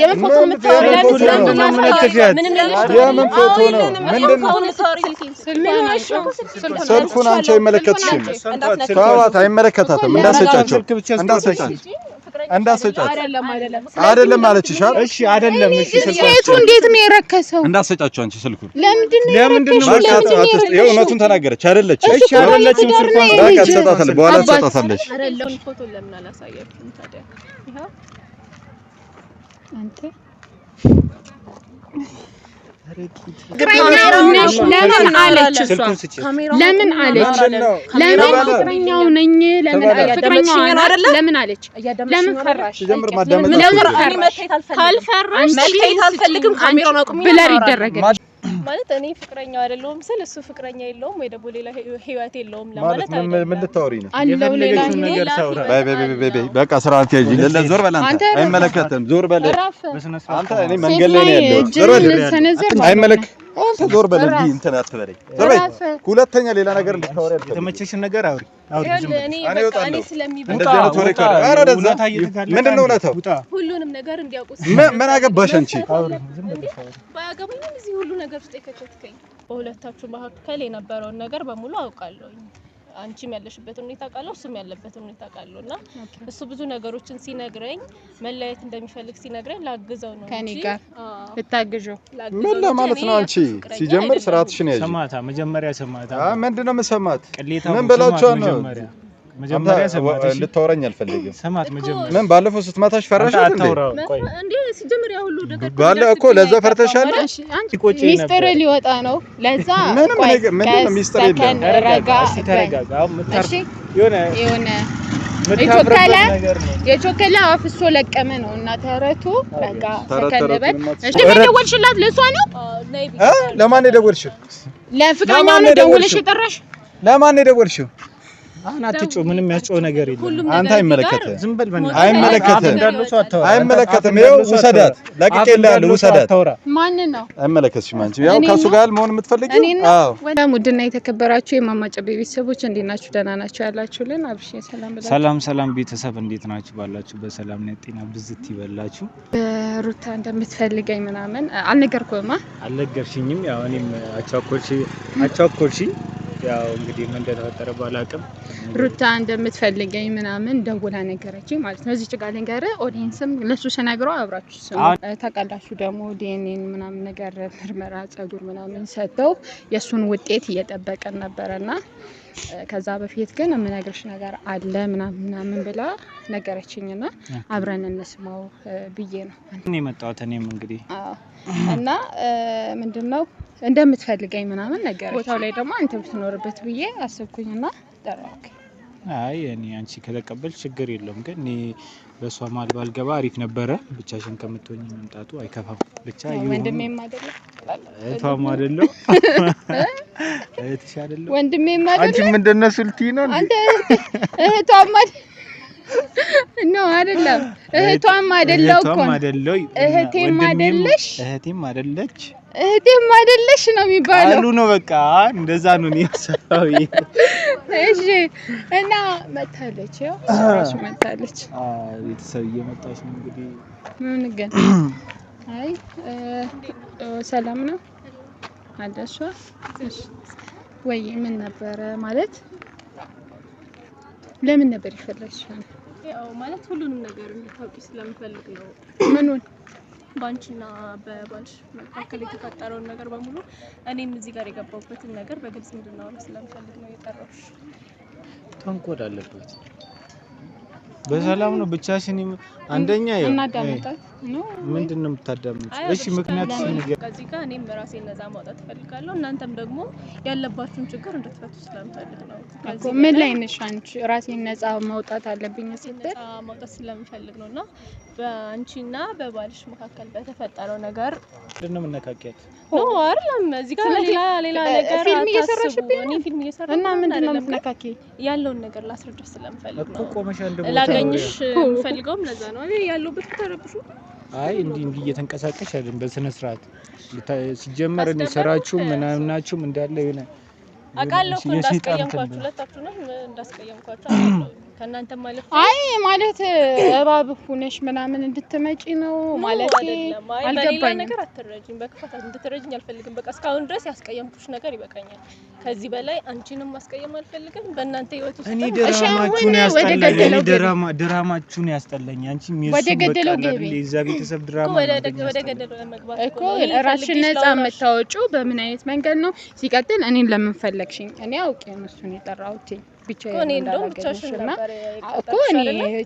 የምን ፎቶ ነው? ስልኩን አንቺ አይመለከትሽም። ተዋት፣ አይመለከታትም። አይደለም አለችሽ። እሺ አይደለም። እሺ ሴቱ እንዴት ነው የረከሰው? እንዳትሰጫቸው አንቺ ስልኩን። ለምንድን ነው እውነቱን ተናገረች አይደለች? እሺ አይደለችም። ስልኩን በቃ ትሰጣታለች፣ በኋላ ትሰጣታለች። አይደለም ፎቶ ለምን አላሳያችሁም ታዲያ? ይሄው አንተ ለምን አለች እሷ? ለምን አለች? ለምን ፍቅረኛው ነኝ ለምን አለች? ፍቅረኛው አይደለ? ለምን አለች? ለምን ፈራሽ? ካልፈራሽ መታየት አልፈልግም ካሜራውን አቁሚ ብለር ይደረጋል ማለት እኔ ፍቅረኛው አይደለሁም ስል እሱ ፍቅረኛ የለውም ወይ ደግሞ ሌላ ህይወት የለውም ለማለት አይደለም። ምን ልታወሪ ነው? አለው ሌላ ነገር ታውራ። በቃ ስርዓት ያዢ። ዞር በል አንተ። አይመለከትም። ዞር በል አንተ። እኔ መንገድ ላይ ነው ያለው። ዞር በል አይመለከትም። አንተ ዞር በል እንዴ እንትን አትበለኝ። ዞር በል ሁለተኛ ሌላ ነገር እንድታወሪ አልፈልግም። የተመቸሽን ነገር አውሪ። እኔ ስለሚበቃ ምንድን ነው እውነታው? ሁሉንም ነገር እንዲያውቁ ምን አገባሽ አንቺ? ባያገባኝም እዚህ ሁሉ ነገር ውስጥ የከተትከኝ በሁለታችሁ መካከል የነበረውን ነገር በሙሉ አውቃለሁ። አንቺም ያለሽበትን ሁኔታ አውቃለሁ፣ እሱም ያለበትን ሁኔታ አውቃለሁና እሱ ብዙ ነገሮችን ሲነግረኝ መለያየት እንደሚፈልግ ሲነግረኝ ላግዘው ነው እንጂ ከኔ ጋር ልታግዘው ምን ለማለት ነው? አንቺ ሲጀምር ስርዓትሽን ያዢ። ሰማታ መጀመሪያ ሰማታ ምንድነው መሰማት? ምን ብላችሁ ነው? መጀመሪያ ሰማት ልታወራኝ አልፈልግም። ሰማት መጀመሪያ ምን ባለፈው ስትማታሽ ፈራሽ አይደል እንዴ? ሲጀምር ያ ሁሉ ነገር ባለ እኮ ለዛ ፈርተሻል። አንቺ ሚስጥር ሊወጣ ነው ለዛ ምንም ሚስጥር የለም። ተረጋጋ። የሆነ የቾከላ አፍሶ ለቀመ ነው እና ተረቱ በቃ ተከለበት። እሺ ደወልሽላት ለሷ ነው? ለማን ደወልሽው? ለፍቅረኛው ነው ደውለሽ የጠራሽ? ለማን ደወልሽው? አሁን አትጮህ። ምንም ያስጮህ ነገር የለም። አንተ አይመለከትህም። ዝም በል በእናትህ። አይመለከትህም። ይኸው ውሰዳት፣ ለቅቄልሃለሁ፣ ውሰዳት። ማን ነው? አይመለከትሽም። አንቺ ያው ከሱ ጋር መሆን የምትፈልጊው? አዎ። ውድና የተከበራችሁ የማማ ጨቤ ቤተሰቦች እንዴት ናችሁ? ደህና ናችሁ ያላችሁልን? አብሽ ሰላም ብላችሁ። ሰላም ቤተሰብ እንዴት ናችሁ? ባላችሁ በሰላም ነው ጤና ብዝት ይበላችሁ። ሩታ እንደምትፈልገኝ ምናምን አልነገርኩህማ? አልነገርሽኝም። ያው እኔም አቻኮልሽ ያው እንግዲህ ምን እንደተፈጠረ ባላቅም ሩታ እንደምትፈልገኝ ምናምን ደውላ ነገረችኝ ማለት ነው። እዚህ ጋር ልንገር ኦዲየንስም ለሱ ተናግረው አብራችሁ ስሙ። ታውቃላችሁ ደግሞ ዲኤንኤ ምናምን ነገር ምርመራ ጸጉር ምናምን ሰጥተው የሱን ውጤት እየጠበቀን ነበርና ከዛ በፊት ግን የምነግርሽ ነገር አለ ምናምን ብላ ነገረችኝና አብረን እንስማው ብዬ ነው እኔ መጣሁት። እኔም እንግዲህ እና ምንድነው እንደምትፈልገኝ ምናምን ነገር ቦታው ላይ ደግሞ አንተ ብትኖርበት ብዬ አሰብኩኝና ጠራውክ። አይ እኔ አንቺ ከተቀበልሽ ችግር የለውም፣ ግን እኔ በሷ ማል ባልገባ አሪፍ ነበረ። ብቻሽን ከምትሆኚ መምጣቱ አይከፋም። ብቻ ይሁን። ወንድሜም አይደለም እህቷም አይደለም እህትሽ አይደለም ወንድሜም አይደለም። አንቺ ምንድነው ስልቲ ነው አንተ እህቷም ነው አይደለም። እህቷም አይደለው እኮ እህቴም አይደለሽ እህቴም አይደለሽ ነው የሚባለው። አሉ ነው በቃ እንደዛ ነው የሚያሰራው። እሺ እና መታለች ያው ራሱ መታለች። ቤተሰብ እየመጣች ነው እንግዲህ ምን ግን አይ ሰላም ነው አለሷ። እሺ ወይ ምን ነበር ማለት ለምን ነበር ይፈልግሻል? ያው ማለት ሁሉንም ነገር እንድታውቂ ስለምፈልግ ነው። ምኑን? ባንቺና በባልሽ መካከል የተፈጠረውን ነገር በሙሉ እኔም እዚህ ጋር የገባሁበትን ነገር በግልጽ እንድናወራ ስለምፈልግ ነው የጠራሁሽ። ተንኮል አለበት። በሰላም ነው ብቻሽን? አንደኛ ያው እናዳምጣት ነው ምንድነው የምታዳምጪው? እሺ ምክንያቱም ከዚህ ጋር እኔም ራሴን ነፃ ማውጣት ፈልጋለሁ፣ እናንተም ደግሞ ያለባችሁን ችግር እንድትፈቱ ስለምፈልግ ነው። ከዚህ ምን ላይ ነሽ አንቺ? ራሴን ነፃ ማውጣት አለብኝ ስትል ነፃ ማውጣት ስለምፈልግ ነውና በአንቺና በባልሽ መካከል በተፈጠረው ነገር ምንድነው የምነካከያት? ነው አይደለም። እዚህ ጋር ሌላ ነገር ፊልም እየሰራሽብኝ ነው። እኔ ፊልም እየሰራሁ እና ምንድነው የምትነካኪ? ያለውን ነገር ላስረዳሽ ስለምፈልግ ነው። ቆመሻ እንደቦታ ላገኝሽ የምፈልገውም ለዛ ነው። ያለውበት ተረብሹ። አይ እንዲህ እየተንቀሳቀሽ አይደለም በስነ ስርዓት ሲጀመር እኔ ሰራችሁ ምናምናችሁም እንዳለ የሆነ አቃለው እንዳስቀየምኳችሁ ሁለታችሁንም እንዳስቀየምኳችሁ አቃለው። ከእናንተ ማለት አይ ማለት እባብ ሆነሽ ምናምን እንድትመጪ ነው ማለት አይደለም። በሌላ ነገር አትረጂኝ፣ በክፋት እንድትረጂኝ አልፈልግም። በቃ እስካሁን ድረስ ያስቀየምኩሽ ነገር ይበቃኛል። ከዚህ በላይ አንቺንም ማስቀየም አልፈልግም። በእናንተ ህይወት ውስጥ እኔ ድራማችሁን ያስጠላኝ አንቺ ሚስ ወደ ገደለው ገቢ እዛ ቤተሰብ ድራማ ወደ ገደለው ለመግባት እኮ ራስሽን ነፃ የምታወጪው በምን አይነት መንገድ ነው? ሲቀጥል እኔን ለምን ፈለግሽኝ? እኔ አውቄ ነው እሱን የጠራሁት ብቻዬን እንዳላገኝሽና እኮ እኔ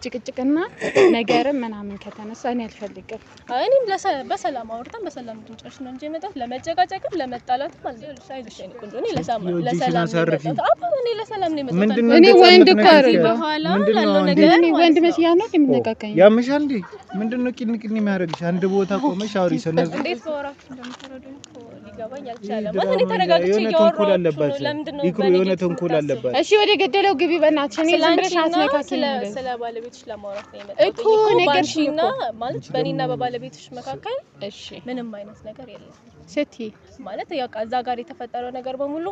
ጭቅጭቅና ነገርም ምናምን ከተነሳ እኔ አልፈልግም። እኔም በሰላም አውርተን በሰላም እንድንጨርስ ነው እንጂ የመጣሁት ለመጨቃጨቅም ለመጣላትም አይደለም። አይዞሽ እኔ ቆንጆ፣ እኔ ለሰላም ነው የመጣሁት። እኔ ወንድ እኮ በኋላ ያለው ነገር እኔ ወንድ መስያ ነው የምነካካኝ። ያምሻል እንዴ? ምንድነው ቂንቅኒ የሚያደርግሽ? አንድ ቦታ ቆመሽ አውሪ። ሰነዝ እንዴት ወራችሁ እንደምትረዱኝ እኮ ሊገባኝ አልቻለም። ማለት እኔ ተረጋግቼ እያወራሁ ነው። ለምንድን ነው የሆነ ተንኮል አለበት? እሺ ወደ ገደለው ግቢ በእናትሽ። እኔ ዝም ብለሽ አትነካኪኝ። ስለ ባለቤትሽ ለማውራት ነው የመጣሁት እኮ ነገርሽና ማለት በእኔና በባለቤትሽ መካከል እሺ ምንም አይነት ነገር የለም ስትይ ማለት ያው እዛ ጋር የተፈጠረው ነገር በሙሉ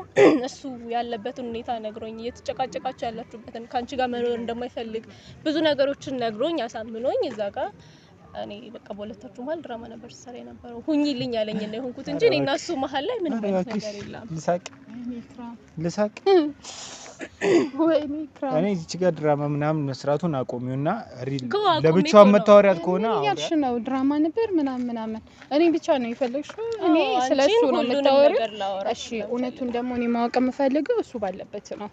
እሱ ያለበትን ሁኔታ ነግሮኝ እየተጨቃጨቃችሁ ያላችሁበትን ካንቺ ጋር መኖር እንደማይፈልግ ብዙ ነገሮችን ነግሮኝ አሳምኖኝ እዛ ጋር እኔ በቃ በሁለታችሁ መሀል ድራማ ነበር ሲሰራ የነበረው። ሁኚልኝ ያለኝ ነው የሆንኩት እንጂ እኔ እና እሱ መሀል ላይ ምንም አይነት ነገር የለም። ልሳቅ ወይኔ ክራ እኔ እዚህ ጋር ድራማ ምናምን መስራቱን አቆሚውና ለብቻው መታወሪያት ከሆነ ያልሽ ነው ድራማ ነበር ምናምን እኔ ብቻ ነው የፈለግሽው? እኔ ስለሱ ነው የምታወሪው? እሺ እውነቱን ደግሞ እኔ ማወቅ የምፈልገው እሱ ባለበት ነው።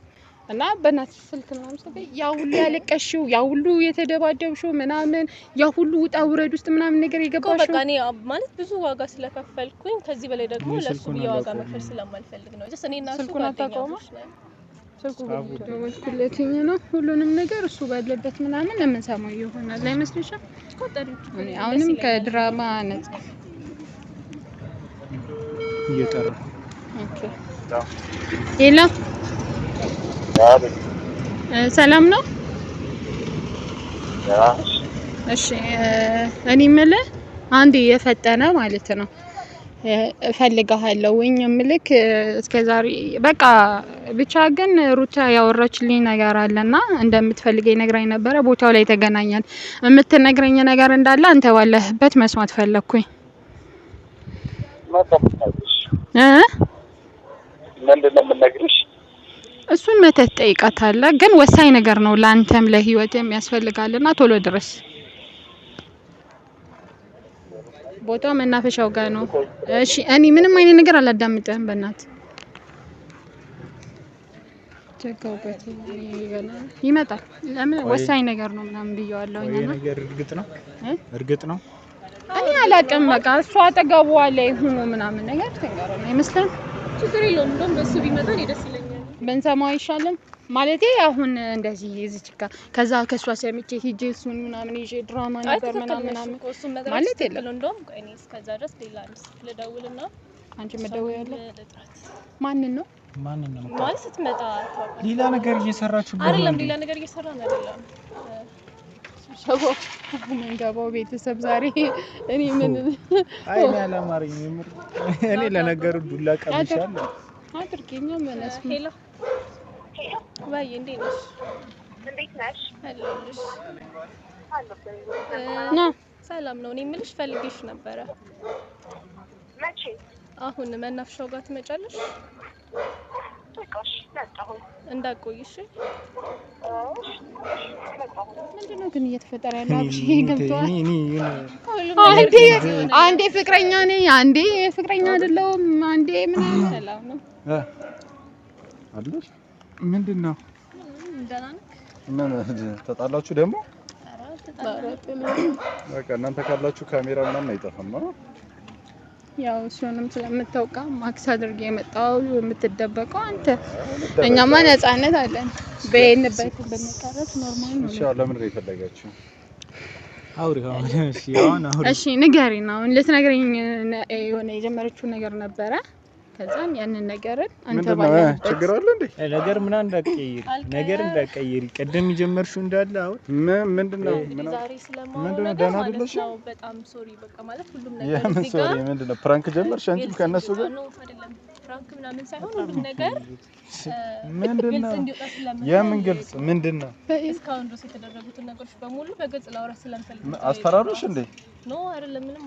እና በእናትሽ ስልክ ምናምን ሰበይ ያ ሁሉ ያለቀሽው ያ ሁሉ የተደባደብሽው ምናምን ያ ሁሉ ውጣ ውረድ ውስጥ ምናምን ነገር የገባሽው በቃ እኔ ማለት ብዙ ዋጋ ስለከፈልኩኝ ከዚህ በላይ ደግሞ ለሱ ዋጋ መክፈል ስለማልፈልግ ነው። እኔ እና እሱ ጓደኛሞች ነን። ስልኩ ወስኩለትኝ ነው ሁሉንም ነገር እሱ ባለበት ምናምን ለምንሰማው ይሆናል አይመስልሽም? እኔ አሁንም ከድራማ ነፃ እየጠራ ኦኬ ሄሎ ሰላም ነው? እሺ እኔ የምልህ አንዴ የፈጠነ ማለት ነው እፈልግሃለሁ ወይ ምልክ እስከዛሬ በቃ ብቻ ግን ሩታ ያወራችልኝ ነገር አለና እንደምትፈልገኝ ነግራኝ ነበረ። ቦታው ላይ ተገናኛል። የምትነግረኝ ነገር እንዳለ አንተ ባለህበት መስማት ፈለኩኝ። ምንድነው የምነግርሽ? እሱን መተት ጠይቃታለህ፣ ግን ወሳኝ ነገር ነው ላንተም ለህይወትም ያስፈልጋልና ቶሎ ድረስ። ቦታው መናፈሻው ጋር ነው። እሺ እኔ ምንም አይነት ነገር አላዳምጥህም በእናትህ። ቸካውበት ይመጣል። ለምን ወሳኝ ነገር ነው ምናምን ብየዋለሁኝ እና ነገር እርግጥ ነው እኔ አላውቅም። በቃ እሱ አጠገቡ አለ ይሁን ምናምን ነገር ተንገረኝ አይመስልም? ችግር የለውም። እንደውም በሱ ቢመጣ እኔ ደስ ይለኛል። በእንሰማው አይሻልም? ማለቴ አሁን እንደዚህ እዚች ጋር ከዛ ከሷ ሰምቼ ሂጄ እሱን ምናምን ይዤ ድራማ ነበር ምናምን ማለት የለም። እንደውም እኔ እስከዛ ድረስ ሌላ ልደውልና አንቺ መደወያለሽ? ማንን ነው ማለት ስትመጣ ሌላ ነገር እየሰራችሁ አይደለም? ሌላ ነገር እየሰራን አይደለም። መንገባው ቤተሰብ ዛሬ እኔ ምን አይ እኔ አላማረኝም። እኔ ለነገሩ ዱላ ቀምሻለሁ። አድርጌኛ መለስ ሄሎ ወይ እንዴት ነሽ? እንዴት ነሽ? አለሁልሽ። ሰላም ነው። እኔ የምልሽ ፈልጌሽ ነበረ። መቼ? አሁን መናፍሻው ጋር ትመጫለሽ? በቃሽ መጣሁ። እንዳትቆይሽ። ምንድነው ግን እየተፈጠረ ያለው? አብሽ ገብቷል። አንዴ ፍቅረኛ ነኝ፣ አንዴ ፍቅረኛ አይደለሁም፣ አንዴ ምን ሰላም ነው አለሽ? ምንድነው? ደህና ነህ? ምን ተጣላችሁ ደግሞ? በቃ እናንተ ካላችሁ ካሜራ ምናምን አይጠፋም። ያው እሱንም ስለምታውቃ ማክስ አድርጌ የመጣው የምትደበቀው አንተ። እኛማ ነፃነት አለን። በየንበት በመጣራት ኖርማል ነው። እሺ ለምን ነው የፈለጋችሁ? እሺ ንገሪና። አሁን ልትነግረኝ የሆነ የጀመረችው ነገር ነበረ። ከዛን ያንን ነገርን አንተ ምንድነው ባለበት ችግር አለ እንዴ? ነገር እንዳትቀይሪ ቀደም ጀመርሽው እንዳለ አሁን ምንድነው ዛሬ ስለማው ምንድነው ነገር ደህና ማለት አይደለሽ? ነው። በጣም ሶሪ በቃ ማለት ሁሉም ነገር የምን እዚህ ጋር ሶሪ ምንድነው ፕራንክ ጀመርሽ አንቺም ከነሱ ጋር? ነው አይደለም ፍራንክ ምናምን ሳይሆን ሁሉም ነገር ምንድነው ግልጽ እንዲወጣ ስለምፈልግ የምን ግልጽ ምንድነው? እስካሁን ድረስ የተደረጉትን ነገሮች በሙሉ በግልጽ ላውራ ስለምፈልግ አስፈራሩሽ እንዴ? ኖ አይደለም ምንም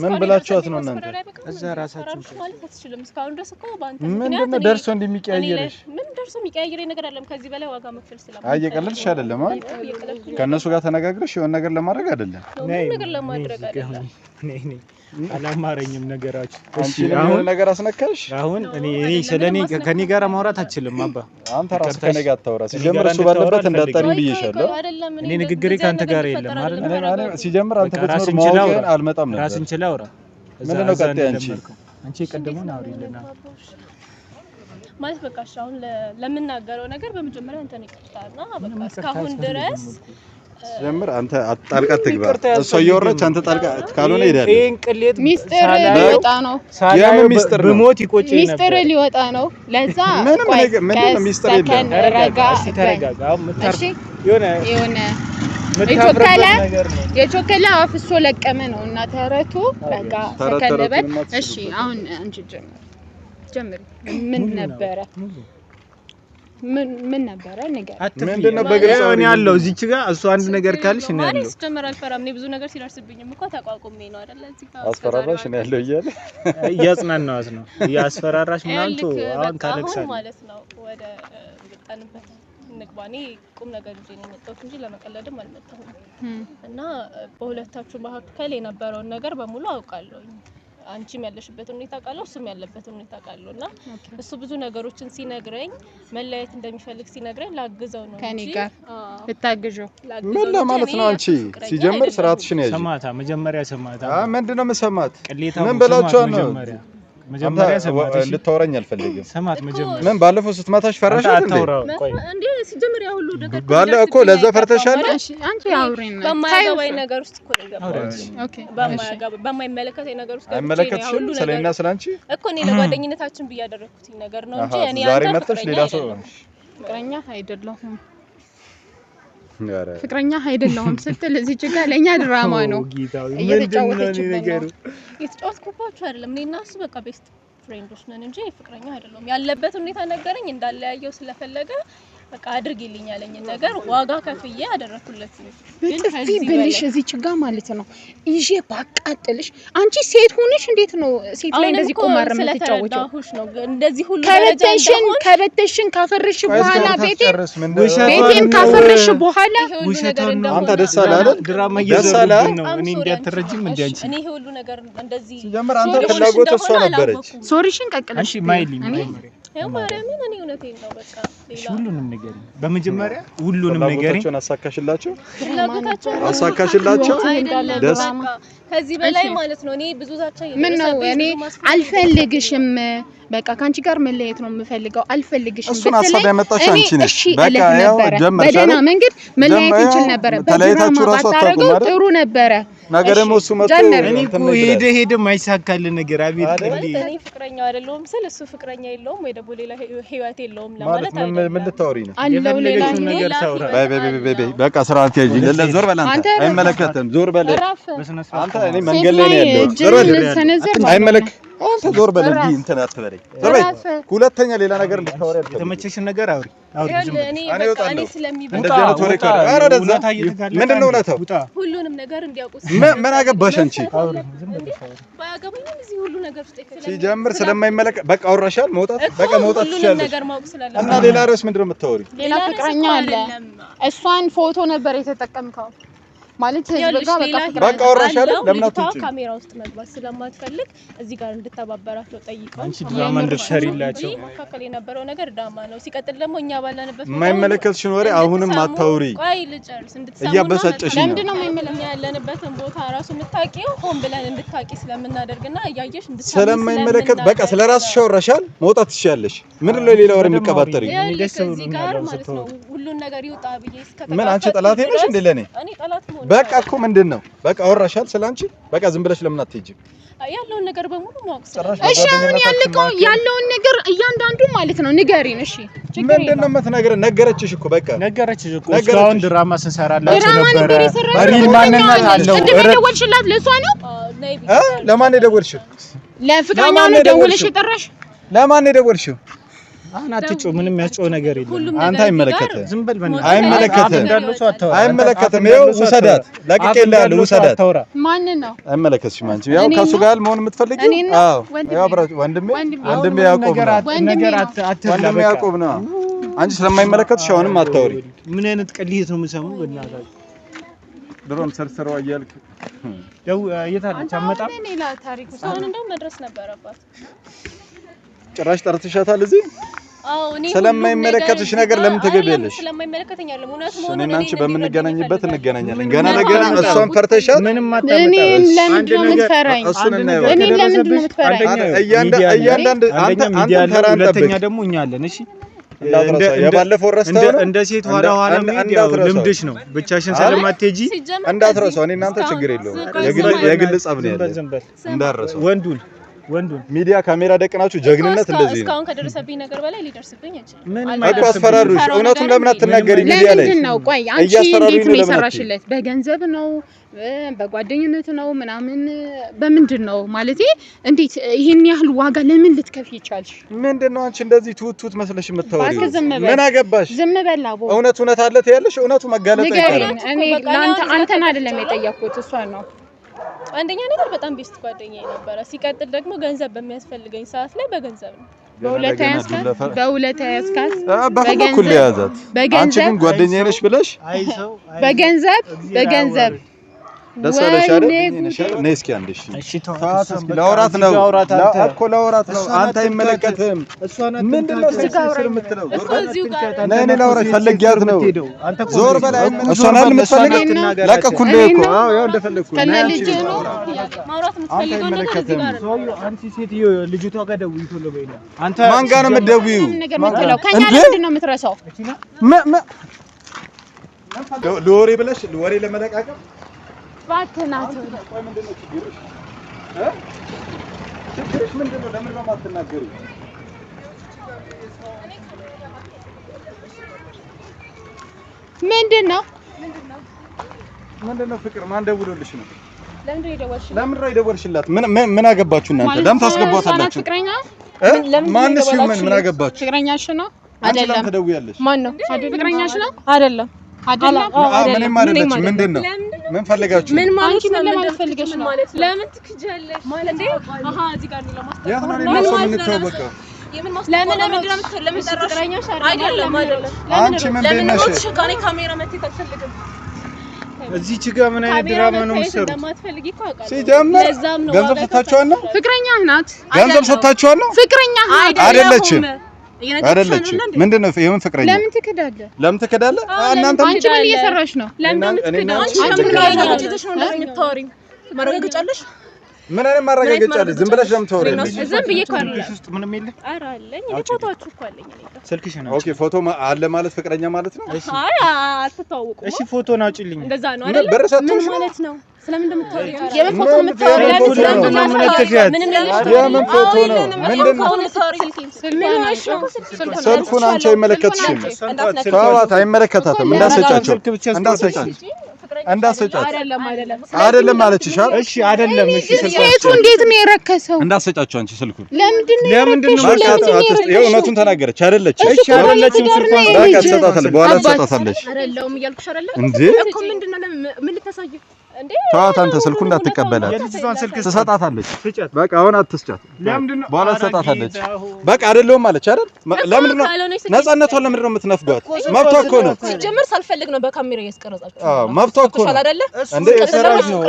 ምን ብላችኋት ነው እናንተ? እዛ ራሳችሁ ማለት አትችልም። እስካሁን ድረስ እኮ በአንተ ምንድነው ደርሶ እንደሚቀያየርሽ? ምን ደርሶ የሚቀያየረኝ ነገር አይደለም። ከዚህ በላይ ዋጋ መክፈል ስለማለት እየቀለድሽ አይደለም አይደል? ከነሱ ጋር ተነጋግረሽ የሆነ ነገር ለማድረግ አይደለም። ምንም ነገር ለማድረግ አይደለም። አላማረኝም ነገራችሁ። አንቺ የሆነ ነገር አስነካሽ። አሁን እኔ ስለኔ ከኔ ጋር ማውራት አትችልም አባ። አንተ ራስህ ከኔ ጋር አታውራ። ሲጀምር እሱ ባለበት እንዳጠሪኝ ብዬሻለሁ። እኔ ንግግሬ ካንተ ጋር የለም አይደል? ሲጀምር አንተ ብትኖር ማወቅህን አልመጣም ነበር። ራስን ችለህ አውራ። ምንድነው ቀጥታ አንቺ የቀደመውን አውሪልና ማለት በቃ አሁን ለምናገረው ነገር በመጀመሪያ አንተ ነው ይቅርታና በቃ እስካሁን ድረስ ጀምር አንተ ጣልቃ ትግባ። እሷ እየወራች አንተ ጣልቃ ካልሆነ ይሄዳል። ይሄን ቅሌት ሚስጥር ሊወጣ ነው። የምን ሚስጥር ነው? በሞት ይቆጭ ነበር። ሚስጥር ሊወጣ ነው። ለዛ ምንም ሚስጥር የለም። ረጋ ተረጋጋ። እሺ የሆነ የቾከላ አፍሶ ለቀመ ነው እና ተረቱ ረጋ ተከለበት። እሺ አሁን አንቺ ጀምር ምን ነበረ? ምን ነበረ ነገር ምንድነው? በግልጽ ነው ያለው እዚች ጋር እሱ አንድ ነገር ካልሽ ነው ያለው። ማለት ጀመር አልፈራም። እኔ ብዙ ነገር ሲደርስብኝም እኮ ተቋቁሜ ነው አይደል? እዚህ ጋር አስፈራራሽ ነው ያለው እያለ እያጽናናዋት ነው እያስፈራራሽ ምናምን አሁን ታለቅሳለህ ማለት ነው። ወደ መጣንበት ንግባኔ ቁም ነገር ይዤ ነው የመጣሁት እንጂ ለመቀለድም አልመጣሁም። እና በሁለታችሁ መካከል የነበረውን ነገር በሙሉ አውቃለሁ። አንቺም ያለሽበት ሁኔታ ቃለው እሱም ያለበት ሁኔታ ቃለው እና እሱ ብዙ ነገሮችን ሲነግረኝ መለያየት እንደሚፈልግ ሲነግረኝ ላግዘው ነው ከኔ ጋር ልታግዘው ምን ለማለት ነው? አንቺ ሲጀምር ስርዓትሽን ያዥ። ሰማታ መጀመሪያ ሰማታ ምንድነው የምሰማት? ምን ብላችሁ ነው? መጀመሪያ ሰማት እንድታወራኝ አልፈልግም። ሰማት መጀመሪያ ምን ባለፈው ስትማታሽ ፈራሽ አይደል? እንዴ ሲጀምር ያ ሁሉ ነገር ባለ እኮ ለዛ ፈርተሻል። አንቺ አውሪና በማያገባኝ ነገር ውስጥ እኮ ነው አውሪኝ። ኦኬ በማይመለከተኝ ነገር ውስጥ አይመለከትሽም። ስለኛ ስላንቺ እኮ እኔ ለጓደኝነታችን ብያደረኩት ነገር ነው እንጂ እኔ ዛሬ መጥተሽ ሌላ ሰው ፍቅረኛ አይደለሁም ፍቅረኛ አይደለሁም ስትል እዚች ጋር ለኛ ድራማ ነው እየተጫወተችበት ነው። የተጫወትኩባችሁ አይደለም። እኔና እሱ በቃ ቤስት ፍሬንዶች ነን እንጂ ፍቅረኛ አይደለሁም። ያለበት ሁኔታ ነገረኝ እንዳለያየው ስለፈለገ በቃ አድርጊልኝ ያለኝ ነገር ዋጋ ከፍዬ አደረኩለት። ግን ጥፊ ብልሽ እዚች ጋር ማለት ነው ይዤ ባቃጥልሽ። አንቺ ሴት ሆነሽ እንዴት ነው ሴት ላይ እንደዚህ ቆማር የምትጫወቸው? እንደዚህ ሁሉ ከበተሽን ካፈረሽ በኋላ ቤቴን ካፈረሽ በኋላ አንተ ደስ አለ አይደል? ድራማ እየዘሩብን ነው። እኔ እንዲያተረጅም እንዴ አንቺ እኔ ሁሉ ነገር እንደዚህ ሲጀምር አንተ ፍላጎት እሷ ነበረች። ሶሪሽን ቀቅለሽ አንቺ ማይልኝ ያው ማርያምን እኔ እውነቴን ነው። በቃ ሁሉንም ነገር በመጀመሪያ ሁሉንም ነገር አሳካሽላቸው ፍላጎታቸው ደስ ከዚህ በላይ ማለት ነው። እኔ ብዙ ዛቻ ምን ነው እኔ አልፈልግሽም፣ በቃ ካንቺ ጋር መለየት ነው የምፈልገው፣ አልፈልግሽም እሱን ሀሳብ ያመጣሽ አንቺ ነሽ። በቃ ያው በደህና መንገድ መለየት እንችል ነበር። ተለያይታችሁ ራሱ አታረገው ጥሩ ነበረ። ነገር ደግሞ እሱ መጥቶ እኔ እኮ ሄደ ማይሳካል ነገር አቤት እንዴ! እኔ ፍቅረኛው አይደለሁም ስል እሱ ፍቅረኛ የለውም ወይ ደግሞ ሌላ ህይወት የለውም ለማለት አይደለም። ምን ልታወሪ ነው? አለው ሌላ ነገር ታውራ። በቃ ስርዓት ያዥ። ዞር በል አንተ። አይመለከትም። ዞር በል አንተ። እኔ መንገድ ላይ ነው ያለው። ዞር በል አይመለከት አንተ ዞር በል እንዴ እንትን አትበለኝ። ዞር በል ሁለተኛ ሌላ ነገር እንድታወሪ አልፈልግም። የተመቸሽን ነገር አውሪ። እኔ ስለሚበቃ እንደዚህ አይነት ወሬ ካለ ኧረ ወደዛ ምንድን ነው እውነታው? ሁሉንም ነገር እንዲያውቁ ምን አገባሽ አንቺ? ባያገባኝም እዚህ ሁሉ ነገር ውስጥ ሲጀምር ስለማይመለከት በቃ አውራሻል። መውጣት በቃ መውጣት ሁሉንም ነገር ማወቅ ስላለበት እና ሌላ ርዕስ ምንድን ነው የምታወሪው? ሌላ ፍቅረኛ አለ። እሷን ፎቶ ነበር የተጠቀምከው ማለት ህዝብ ጋር በቃ አውራሻል። ለምን አትወጪም? ካሜራ ውስጥ መግባት ስለማትፈልግ እዚህ ጋር እንድተባበራቸው ጠይቀው አንቺ ድራማ እንድትሰሪላቸው መካከል የነበረው ነገር ድራማ ነው። ሲቀጥል ደግሞ እኛ ባለንበት የማይመለከትሽን ወሬ አሁንም አታውሪ። ቆይ ልጨርስ። እያበሳጨሽ ነው። ለምንድን ነው የማይመለከት? ያለንበትን ቦታ ራሱ የምታውቂው ሆን ብለን እንድታውቂ ስለምናደርግና እያየሽ እንድትሰማ ስለማይመለከት በቃ ስለራስሽ አውራሻል። መውጣት ትችያለሽ። ምንድን ነው ሌላ ወሬ የምትቀባጠሪው? እዚህ ጋር ማለት ነው ሁሉን ነገር ይውጣ ብዬ እስከተቀበልኩ ምን አንቺ ጠላቴ ነሽ እንዴ? ለኔ እኔ ጠላት በቃ እኮ ምንድነው በቃ አወራሻል ስላንቺ በቃ ዝም ብለሽ ለምን አትሄጂም ያለውን ነገር በሙሉ ማወቅ እሺ አሁን ያለውን ነገር እያንዳንዱ ማለት ነው ንገሪን እሺ ምንድነው የምትነግረን ነገረችሽ እኮ በቃ ነገረችሽ እኮ እስካሁን ድራማ ስንሰራላችሁ ነበር ሪል ማንነት አለው ደወልሽላት ለሷ ነው ለማን ነው የደወልሽው ለፍቅረኛ ነው ደውልሽ የጠራሽ ለማን ነው የደወልሽው አሁን አትጮህ ምንም ያጮህ ነገር የለም አንተ አይመለከትም ዝም በል በእናትህ አይመለከትም ይኸው ውሰዳት ለቅቄልሃለሁ ውሰዳት ማን ነው አይመለከትሽም አንቺ ያው ከሱ ጋር መሆን የምትፈልጊው አዎ ያው ወንድሜ ያዕቆብ ነው አንቺ ስለማይመለከትሽ አሁንም አታወሪ ምን አይነት ቀልይት ነው የምሰማው በእናትህ ድሮም ሰርስረው አያልክ ያው የታለች አመጣም ሌላ ታሪክ ሰውን እንደው መድረስ ነበረባት ጭራሽ ጠርተሻታል እዚህ ስለማይመለከትሽ ነገር ለምን ትገቢያለሽ ስለማይመለከተኝ አይደለም እውነት ሆኖ እኔና አንቺ በምንገናኝበት እንገናኛለን ገና ለገና እሷን ፈርተሻት ምንም አታመጣም አንድ ነገር እሱን እናየው እኔ ለምን የምትፈራኝ እያንዳንድ አንተ ተራ ሁለተኛ ደግሞ እኛ አለን እሺ የባለፈው ረስተው እንደ ሴት ኋላ ሚዲያው ልምድሽ ነው ብቻሽን ስለማትሄጂ እንዳትረሳው እኔ እናንተ ችግር የለውም የግል ጸብ ነው ያለው እንዳትረሳው ወንዱን ሚዲያ ካሜራ ደቅናችሁ ጀግንነት እንደዚህ ነው እስካሁን ከደረሰብኝ ነገር በላይ ሊደርስብኝ አይችልም ምን እኮ አስፈራሩሽ እውነቱን ለምን አትናገሪ ሚዲያ ላይ ለምን ነው ቆይ አንቺ እንዴት ነው የሰራሽለት በገንዘብ ነው በጓደኝነት ነው ምናምን በምንድን ነው ማለት እንዴት ይሄን ያህል ዋጋ ለምን ልትከፊ ይቻልሽ ምንድነው አንቺ እንደዚህ ትውት መስለሽ የምታወሪው ምን አገባሽ ዝም በላቦ እውነት አለ ትያለሽ እውነቱ መጋለጥ አይቀርም እኔ አንተን አይደለም የጠየቅኩት እሷ ነው አንደኛ ነገር በጣም ቤስት ጓደኛዬ ነበረ ሲቀጥል ደግሞ ገንዘብ በሚያስፈልገኝ ሰዓት ላይ በገንዘብ ነው በሁለት ያስካት በኩል ያዛት አንቺ ግን ጓደኛዬ ነሽ ብለሽ በገንዘብ ደሰለሽ አይደል ነይ እስኪ አንዴ እሺ ለወራት ነው እኮ ለወራት ነው አንተ አይመለከትም ምንድነው ስር የምትለው ነይ ለወራት ፈልጊያት ነው ዞር በላይ እሷን የምትፈልገው ለቀኩልህ እኮ አዎ ያው እንደፈለኩ ከነልጅ ነው ማውራት የምትፈልገው ነገር እዚህ ጋር ነው አንቺ ሴትዮ ልጅቷ ጋር ደውዪ ቶሎ በይና አንተ ማን ጋር ነው የምትደውዪው ከኛ ለምንድን ነው የምትረሳው ለወሬ ብለሽ ለወሬ ለመለቃቀም ባትናት ቆይ ምንድነው ችግርሽ ችግርሽ ምንድነው ለምን ነው የማትናገሪው ምንድነው ፍቅር ማን ደውሎልሽ ነው ለምን ደወልሽላት ምን አገባችሁ እናንተ ለምን ታስገቧታላችሁ ፍቅረኛ ማንስ ይሁን ምን አገባችሁ ፍቅረኛሽ ነው አይደለም ተደውያለሽ ማን ነው ፍቅረኛሽ ነው አይደለም ምንም አይደለች ምንድነው ምን ፈልጋችሁ ምን ማለት ነው ለምን ፈልገሽ ነው ለምን ትክጃለሽ ማለት እንዴ አሃ እዚህ ጋር ነው ለማስተካከል ምን ማለት ነው ለምን ለምን ጠራሽ አይደለም አንቺ ምን በእናትሽ ለምን ሽካኔ ካሜራ መጥተህ አትፈልግም እዚህ ችጋ ምን አይነት ድራማ ነው የምትሰሩት እንደማትፈልጊ እኮ አውቃለሁ ሲጀመር ገንዘብ ሰጣችኋል ነው ፍቅረኛ ናት ገንዘብ ሰጣችኋል ነው ፍቅረኛ አይደለችም ምንድነው የምን ፍቅረኛ ለምን ትክዳለህ እናንተ አንቺ ምን እየሰራሽ ነው ለምን ትክዳለሽ ማረጋገጫለሽ ምን አይነት ማረጋገጫለሽ ዝም ብለሽ ለምን ታወሪያለሽ ዝም ብዬ ካለ ውስጥ ምንም የለ ኧረ አለኝ እኔ ፎቶአችሁ እኮ አለኝ እኔ ስልክሽ ነው ኦኬ ፎቶ አለ ማለት ፍቅረኛ ማለት ነው አይ አትተዋወቁ እሺ ፎቶን አውጪልኝ እንደዛ ነው አይደል ምን ማለት ነው ስለምን እንደምታወሪ የምን ፎቶ የምን ፎቶ ነው ምንድነው ስልኩን አንቺ አይመለከትሽም ተዋት አይመለከታትም እንዳሰጫቸው አይደለም ማለችሽ እሺ አይደለም እሺ ሴቱ እንዴት ነው የረከሰው እንዳሰጫቸው አንቺ ስልኩን ለምንድን ነው እውነቱን ተናገረች አይደለች እሺ አይደለችም ስልኩን በቃ ትሰጣታለች በኋላ ትሰጣታለች አይደለም እያልኩሽ አይደለም እንዴ እኮ ምንድነው ምን ልታሳየው እንዴ ተዋት አንተ ስልኩን እንዳትቀበላት ትሰጣታለች በቃ አሁን አትስጫት በኋላ ትሰጣታለች በቃ አይደለም ማለች አይደል ለምንድን ነው ነፃነቷን ለምንድን ነው የምትነፍጓት መብቷ እኮ ነው ሲጀምር ሳልፈልግ ነው በካሜራ እያስቀረጻችሁ መብቷ እኮ ነው እንዴ ሰራሽ ነው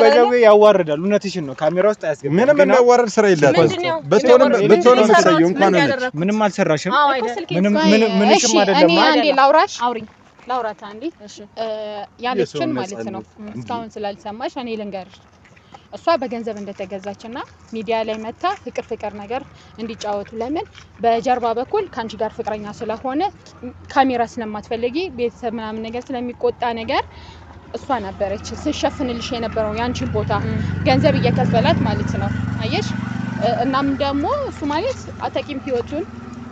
ባይዘው ያዋርዳል እውነትሽን ነው ካሜራ ውስጥ አያስገባም ምንም የሚያዋርድ ስራ የላትም ብትሆንም መሰየው እንኳን አለች ምንም አልሰራሽም ምንም ምንሽም አይደለም አንዴ ላውራት አንዴ ያለችን ማለት ነው እስካሁን ስላልሰማሽ እኔ ልንገርሽ እሷ በገንዘብ እንደተገዛችና ሚዲያ ላይ መታ ፍቅር ነገር እንዲጫወቱ ለምን በጀርባ በኩል ካንቺ ጋር ፍቅረኛ ስለሆነ ካሜራ ስለማትፈልጊ ቤተሰብ ምናምን ነገር ስለሚቆጣ ነገር እሷ ነበረች ስሸፍንልሽ የነበረው ያንቺን ቦታ ገንዘብ እየከፈላት ማለት ነው አየሽ እናም ደግሞ እሱ ማለት አታቂም ህይወቱን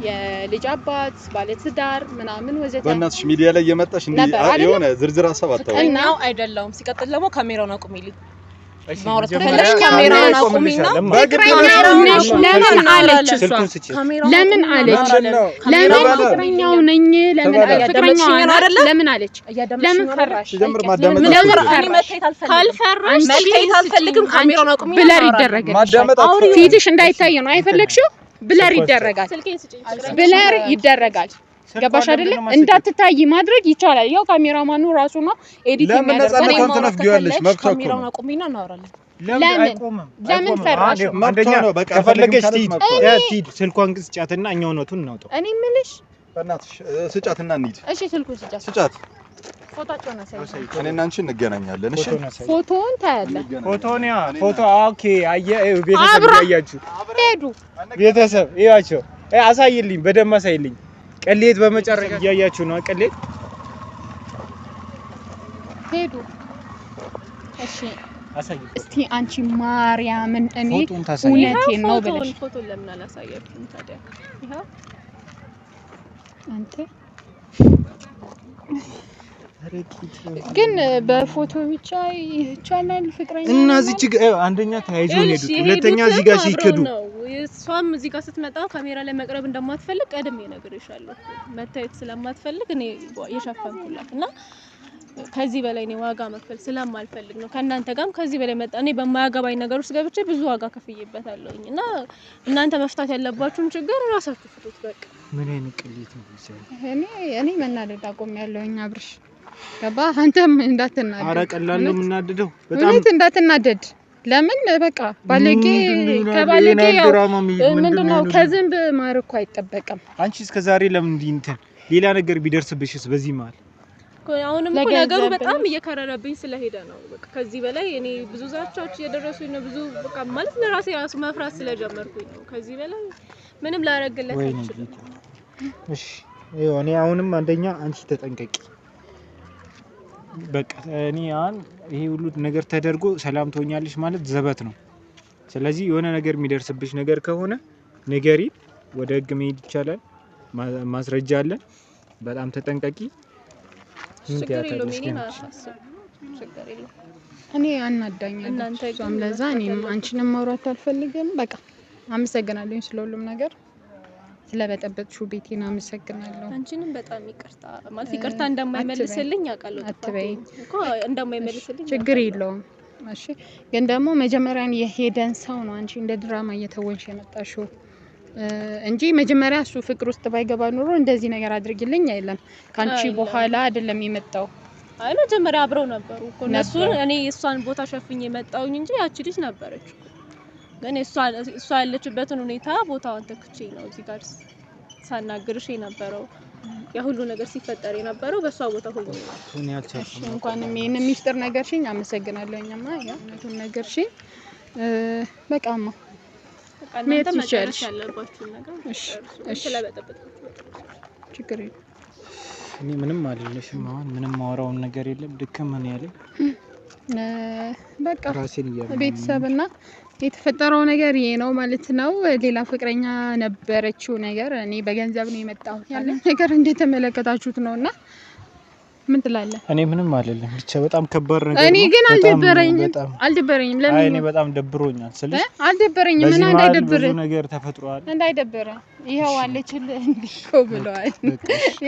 የልጅ አባት ባለትዳር ምናምን ወዘተ በእናትሽ ሚዲያ ላይ የመጣሽ የሆነ ዝርዝር ሀሳብ አታውቂም አይደለም ሲቀጥል ደግሞ ካሜራውን አቁሚልኝ ማውራት ከፈለሽ ካሜራውን አቁሚና ለምን አለች እሷ ለምን አለች ለምን ፍቅረኛው ነኝ ለምን ፍቅረኛው አይደለ ለምን አለች ለምን ፈራሽ ካልፈራሽ መታየት አልፈልግም ካሜራውን አቁሚ ብለር ይደረጋል ፊትሽ እንዳይታይ ነው አይፈልግሽው ብለር ይደረጋል ብለር ይደረጋል ገባሽ አይደለ እንዳትታይ ማድረግ ይቻላል ያው ካሜራማኑ ራሱ ነው ኤዲት የሚያደርገው ካሜራውን አቁሚና እናወራለን ለምን ፈራሽ አንደኛ ከፈለገሽ ትሂድ ስልኳን ስጫትና እኛው ነቱን እናውጣው እኔ ምልሽ በእናትሽ ስጫትና እንሂድ እሺ ስልኩን ስጫት ፎቶአቸውን አሳይ እኔና አንቺ እንገናኛለን እሺ ፎቶውን ታያለህ ፎቶ ኦኬ ቤተሰብ ያያችሁ ሄዱ ቤተሰብ ይያቸው አሳይልኝ በደም አሳይልኝ ቀሌት በመጨረሻ ያያችሁ ነው ቀሌት ሄዱ እሺ አሳይ እስቲ አንቺ ማርያምን እኔ እውነቴን ነው ብለሽ ፎቶ ለምን አላሳያችሁም ታዲያ ይሄ አንተ ግን በፎቶ ብቻ ይቻላል ፍቅረኛ እና እዚህ አንደኛ ተያይዞ ነው ሁለተኛ እዚህ ጋር ሲከዱ እሷም እዚህ ጋር ስትመጣ ካሜራ ላይ መቅረብ እንደማትፈልግ ቀድሜ ነግሬሻለሁ መታየት ስለማትፈልግ እኔ የሸፈንኩላት እና ከዚህ በላይ እኔ ዋጋ መክፈል ስለማልፈልግ ነው ከናንተ ጋርም ከዚህ በላይ መጣ እኔ በማያገባኝ ነገር ውስጥ ገብቼ ብዙ ዋጋ ከፍዬበታለሁኝ እና እናንተ መፍታት ያለባችሁን ችግር ራሳችሁ ፍቱት በቃ ምን አይነት ቅሌት ነው እኔ መናደድ አቆሚያለሁኝ አብርሽ ገባ አንተም እንዳትናደድ ኧረ ቀላል ነው የምናደደው በጣም እንዳትናደድ ለምን በቃ ባለጌ ከባለጌ ያው ምንድነው ከዝንብ ማር እኮ አይጠበቅም አንቺ እስከ ዛሬ ለምን እንትን ሌላ ነገር ቢደርስብሽስ በዚህ መሀል አሁንም እኮ ነገሩ በጣም እየከረረብኝ ስለሄደ ነው በቃ ከዚህ በላይ እኔ ብዙ ዛቻዎች እየደረሱኝ ነው ብዙ በቃ ማለት ለራሴ ራሱ መፍራት ስለጀመርኩኝ ነው ከዚህ በላይ ምንም ላረግለት አልችልም እሺ እኔ አሁንም አንደኛ አንቺ ተጠንቀቂ በቃ እኔ አሁን ይሄ ሁሉ ነገር ተደርጎ ሰላም ትሆኛለሽ ማለት ዘበት ነው ስለዚህ የሆነ ነገር የሚደርስብሽ ነገር ከሆነ ንገሪ ወደ ህግ መሄድ ይቻላል ማስረጃ አለ በጣም ተጠንቀቂ እኔ አናዳኛለሁ እሷም ለዛ እኔም አንቺንም ማውራት አልፈልግም በቃ አመሰግናለሁ ስለሁሉም ነገር ስለበጠበጥሽው ቤቴን አመሰግናለሁ አንቺንም በጣም ይቅርታ ማለት ይቅርታ እንደማይመልስልኝ አውቃለሁ አትበይ እኮ እንደማይመልስልኝ ችግር የለውም እሺ ግን ደግሞ መጀመሪያን የሄደን ሰው ነው አንቺ እንደ ድራማ እየተወንሽ የመጣሽው እንጂ መጀመሪያ እሱ ፍቅር ውስጥ ባይገባ ኑሮ እንደዚህ ነገር አድርጊልኝ አይደለም ካንቺ በኋላ አይደለም የመጣው አይ መጀመሪያ አብረው ነበሩ እኮ እነሱ እኔ እሷን ቦታ ሸፍኜ መጣውኝ እንጂ ያቺ ልጅ ነበረች ግን እሷ ያለችበትን ሁኔታ ቦታውን ተክቼ ነው እዚህ ጋር ሳናግርሽ የነበረው ያ ሁሉ ነገር ሲፈጠር የነበረው በሷ ቦታ ሆኜ ነው እንኳንም ይሄን ሚስጥር ነገርሽኝ አመሰግናለሁኝማ ያ እነቱን ነገርሽኝ በቃማ እናንተ መጨረሻ ያለባችሁ ነገር እሺ ስለበጠበጥኩ ችግር የለም እኔ ምንም አይደለሽም አሁን ምንም ማወራውን ነገር የለም ድክም ምን ያለ በቃ ቤተሰብና የተፈጠረው ነገር ይሄ ነው ማለት ነው ሌላ ፍቅረኛ ነበረችው ነገር እኔ በገንዘብ ነው የመጣው ያለ ነገር እንደተመለከታችሁት ነውና ምን ትላለህ እኔ ምንም አይደለም ብቻ በጣም ከባድ ነገር እኔ ግን አልደበረኝም ለምን እኔ በጣም ደብሮኛል ስለዚህ አልደበረኝም ምን እንዳይደብር ብዙ ነገር ተፈጥሯል እንዳይደብር ይሄው አለችልህ እንዲኮ ብለዋል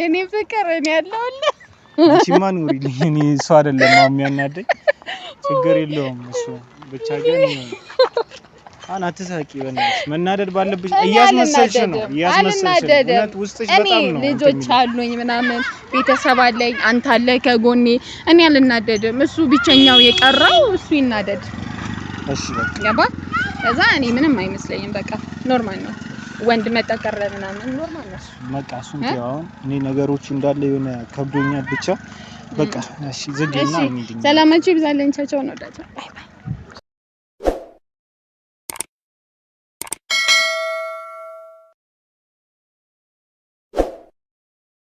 የኔ ፍቅር እኔ ያለውልህ አንቺ ማን ኑሪልኝ እኔ እሱ አይደለም የሚያናደኝ ችግር የለውም እሱ ብቻ ግን አትሳቂ በእናትሽ መናደድ ባለብሽ እያስመሰልሽ ነው እውነት ውስጥሽ በጣም ነው ልጆች አሉኝ ምናምን ቤተሰብ አለኝ አንተ አለ ከጎኔ እኔ አልናደድም እሱ ብቸኛው የቀረው እሱ ይናደድ እሺ በቃ ገባ ከዛ እኔ ምንም አይመስለኝም በቃ ኖርማል ነው ወንድ መጠቀረ ምናምን ኖርማል ነው በቃ እሱን ያው እኔ ነገሮች እንዳለ የሆነ ከብዶኛል ብቻ በቃ እሺ ዝግና ሰላማችሁ ይብዛልኝ ቻቻው ነው ዳታ